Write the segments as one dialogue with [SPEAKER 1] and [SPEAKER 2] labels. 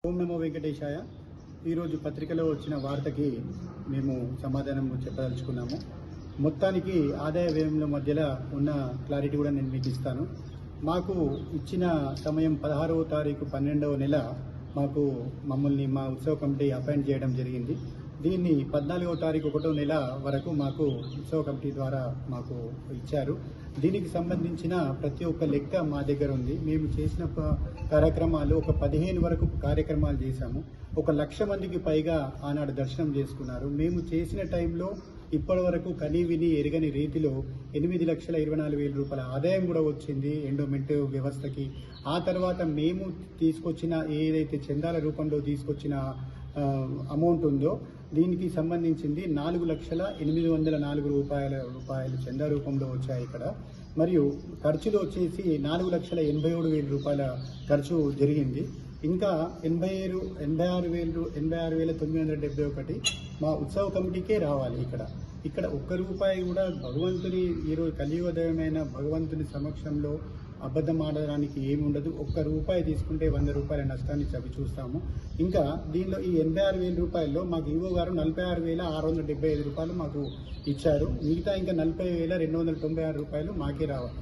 [SPEAKER 1] ఓం నమో వెంకటేశాయ. ఈరోజు పత్రికలో వచ్చిన వార్తకి మేము సమాధానం చెప్పదలుచుకున్నాము. మొత్తానికి ఆదాయ వ్యయంలో మధ్యలో ఉన్న క్లారిటీ కూడా నేను మీకు ఇస్తాను. మాకు ఇచ్చిన సమయం 16వ తారీఖు 12వ నెల మమ్మల్ని మా ఉత్సవ కమిటీ అపాయింట్ చేయడం జరిగింది. దీన్ని 14వ తారీఖు 1వ నెల వరకు మాకు ఉత్సవ కమిటీ ద్వారా మాకు ఇచ్చారు. దీనికి సంబంధించిన ప్రతి ఒక్క లెక్క మా దగ్గర ఉంది. మేము చేసిన కార్యక్రమాలు ఒక 15 వరకు కార్యక్రమాలు చేశాము. 1,00,000 మందికి పైగా ఆనాడు దర్శనం చేసుకున్నారు. మేము చేసిన టైంలో ఇప్పటి వరకు కనీ విని ఎరగని రీతిలో 8,24,000 రూపాయల ఆదాయం కూడా వచ్చింది ఎండోమెంట్ వ్యవస్థకి. ఆ తర్వాత మేము తీసుకొచ్చిన ఏదైతే చందాల రూపంలో తీసుకొచ్చిన అమౌంట్ ఉందో దీనికి సంబంధించింది 4,804,000 రూపాయలు చందా రూపంలో వచ్చాయి ఇక్కడ. మరియు ఖర్చులు వచ్చేసి 4,87,000 రూపాయల ఖర్చు జరిగింది. ఇంకా 86,971 మా ఉత్సవ కమిటీకే రావాలి. ఇక్కడ ఒక్క రూపాయి కూడా భగవంతుని ఈరోజు కలియుగమైన భగవంతుని సమక్షంలో అబద్ధం ఆడడానికి ఏమి ఉండదు. ఒక్క రూపాయి తీసుకుంటే 100 రూపాయల నష్టాన్ని చవి చూస్తాము. ఇంకా దీనిలో ఈ 86,000 రూపాయల్లో మాకు ఈవో గారు 46,675 రూపాయలు మాకు ఇచ్చారు. మిగతా ఇంకా 40,296 రూపాయలు మాకే రావాలి.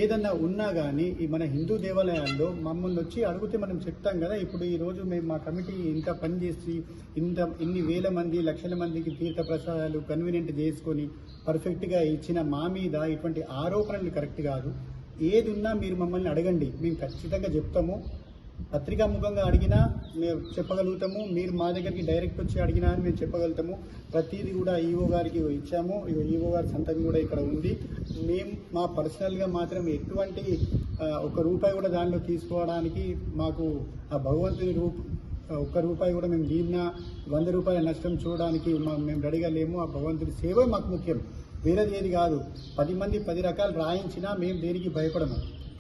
[SPEAKER 1] ఏదన్నా ఉన్నా కానీ ఈ మన హిందూ దేవాలయాల్లో మమ్మల్ని వచ్చి అడిగితే మనం చెప్తాం కదా. ఇప్పుడు ఈరోజు మేము మా కమిటీ ఇంత పనిచేసి ఇన్ని వేల మంది లక్షల మందికి తీర్థ ప్రసాదాలు కన్వీనియంట్ చేసుకొని పర్ఫెక్ట్గా ఇచ్చిన మా మీద ఇటువంటి ఆరోపణలు కరెక్ట్ కాదు. ఏది ఉన్నా మీరు మమ్మల్ని అడగండి, మేము ఖచ్చితంగా చెప్తాము. పత్రికా ముఖంగా అడిగినా మేము చెప్పగలుగుతాము. మీరు మా దగ్గరికి డైరెక్ట్ వచ్చి అడిగినా అని మేము చెప్పగలుగుతాము. ప్రతిదీ కూడా ఈవో గారికి ఇచ్చాము. ఈవో గారి సంతకం కూడా ఇక్కడ ఉంది. మేము మా పర్సనల్గా మాత్రం ఎటువంటి ఒక్క రూపాయి కూడా దానిలో తీసుకోవడానికి మాకు ఆ భగవంతుని ఒక్క రూపాయి కూడా మేము దీన్న 100 రూపాయల నష్టం చూడడానికి మేము రెడీగా లేము. ఆ భగవంతుని సేవే మాకు ముఖ్యం, వేరేది ఏది కాదు. 10 మంది 10 రకాలు రాయించినా మేము దేనికి భయపడము.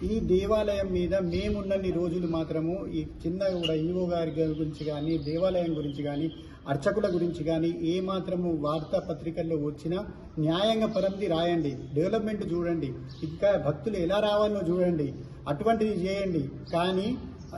[SPEAKER 1] ఈ దేవాలయం మీద మేమున్నన్ని రోజులు మాత్రము ఈ చిన్న కూడా ఈవో గారి గురించి కానీ దేవాలయం గురించి కానీ అర్చకుల గురించి కానీ ఏ మాత్రము వార్తాపత్రికల్లో వచ్చినా న్యాయంగా పరంది రాయండి, డెవలప్మెంట్ చూడండి, ఇంకా భక్తులు ఎలా రావాలో చూడండి, అటువంటిది చేయండి. కానీ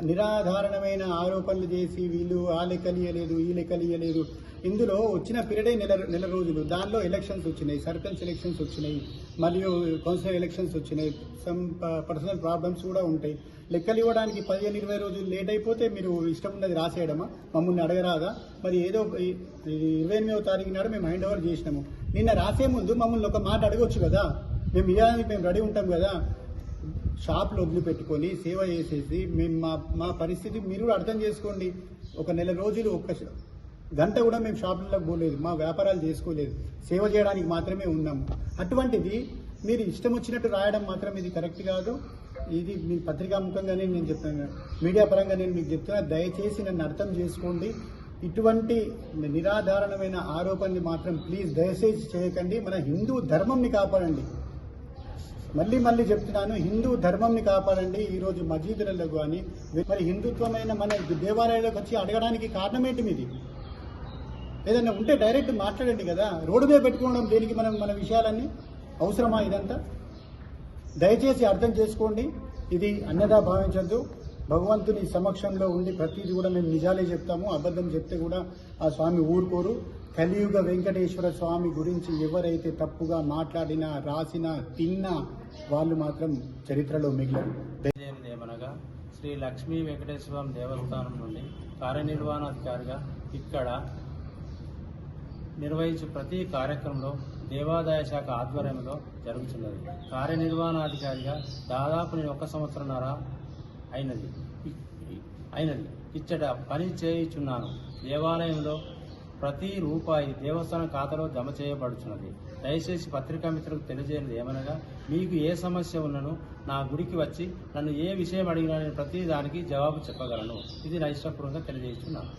[SPEAKER 1] నిరాధారణమైన ఆరోపణలు చేసి వీళ్ళు ఆ లెక్కలియలేదు ఈ లెక్కలియలేదు. ఇందులో వచ్చిన పీరియడే నెల రోజులు. దానిలో ఎలక్షన్స్ వచ్చినాయి, సర్పంచ్ ఎలక్షన్స్ వచ్చినాయి, మరియు కౌన్సిలర్ ఎలక్షన్స్ వచ్చినాయి. సమ్ పర్సనల్ ప్రాబ్లమ్స్ కూడా ఉంటాయి. లెక్కలు ఇవ్వడానికి 15-20 రోజులు లేట్ అయిపోతే మీరు ఇష్టం ఉన్నది రాసేయడమా? మమ్మల్ని అడగరాదా? మరి ఏదో 28వ తారీఖు నాడు మేము హ్యాండ్ ఓవర్ చేసినాము. నిన్న రాసే ముందు మమ్మల్ని ఒక మాట అడగొచ్చు కదా. మేము ఇవ్వడానికి మేము రెడీ ఉంటాం కదా. షాపులు వదిలిపెట్టుకొని సేవ చేసేసి మేము మా పరిస్థితి మీరు కూడా అర్థం చేసుకోండి. ఒక నెల రోజులు ఒక్క గంట కూడా మేము షాపులకు పోలేదు, మా వ్యాపారాలు చేసుకోలేదు, సేవ చేయడానికి మాత్రమే ఉన్నాము. అటువంటిది మీరు ఇష్టం వచ్చినట్టు రాయడం మాత్రం ఇది కరెక్ట్ కాదు. ఇది మీ పత్రికాముఖంగానే నేను చెప్తాను, మీడియా పరంగా నేను మీకు చెప్తున్నా. దయచేసి నన్ను అర్థం చేసుకోండి. ఇటువంటి నిరాధారణమైన ఆరోపణలు మాత్రం ప్లీజ్ దయచేసి చేయకండి. మన హిందూ ధర్మంని కాపాడండి. మళ్ళీ చెప్తున్నాను, హిందూ ధర్మంని కాపాడండి. ఈరోజు మసీదులలో కానీ మరి హిందుత్వమైన మన దేవాలయాలకు వచ్చి అడగడానికి కారణం ఏంటి? మీది ఏదైనా ఉంటే డైరెక్ట్ మాట్లాడండి కదా. రోడ్డు మీద పెట్టుకోవడం దేనికి? మన విషయాలన్నీ అవసరమా ఇదంతా? దయచేసి అర్థం చేసుకోండి. ఇది అన్యదా భావించద్దు. భగవంతుని సమక్షంలో ఉండి ప్రతిదీ కూడా మేము నిజాలే చెప్తాము. అబద్ధం చెప్తే కూడా ఆ స్వామి ఊరుకోరు. కలియుగ వెంకటేశ్వర స్వామి గురించి ఎవరైతే తప్పుగా మాట్లాడినా రాసినా తిన్నా వాళ్ళు మాత్రం చరిత్రలో మిగిలారు.
[SPEAKER 2] ఏమనగా శ్రీ లక్ష్మీ వెంకటేశ్వర దేవస్థానం నుండి కార్యనిర్వహణాధికారిగా ఇక్కడ నిర్వహించే ప్రతి కార్యక్రమంలో దేవాదాయ శాఖ ఆధ్వర్యంలో జరుగుతున్నది. కార్యనిర్వహణాధికారిగా దాదాపు నేను 1 సంవత్సరంన్నర అయినది ఇచ్చట పని చేయుచున్నాను. దేవాలయంలో ప్రతి రూపాయి దేవస్థానం ఖాతాలో జమ చేయబడుతున్నది. దయచేసి పత్రికా మిత్రులకు తెలియజేయలేదు ఏమనగా, మీకు ఏ సమస్య ఉన్నను నా గుడికి వచ్చి నన్ను ఏ విషయం అడిగినా నేను ప్రతి దానికి జవాబు చెప్పగలను. ఇది నా ఇష్టపూర్వకంగా తెలియజేస్తున్నాను.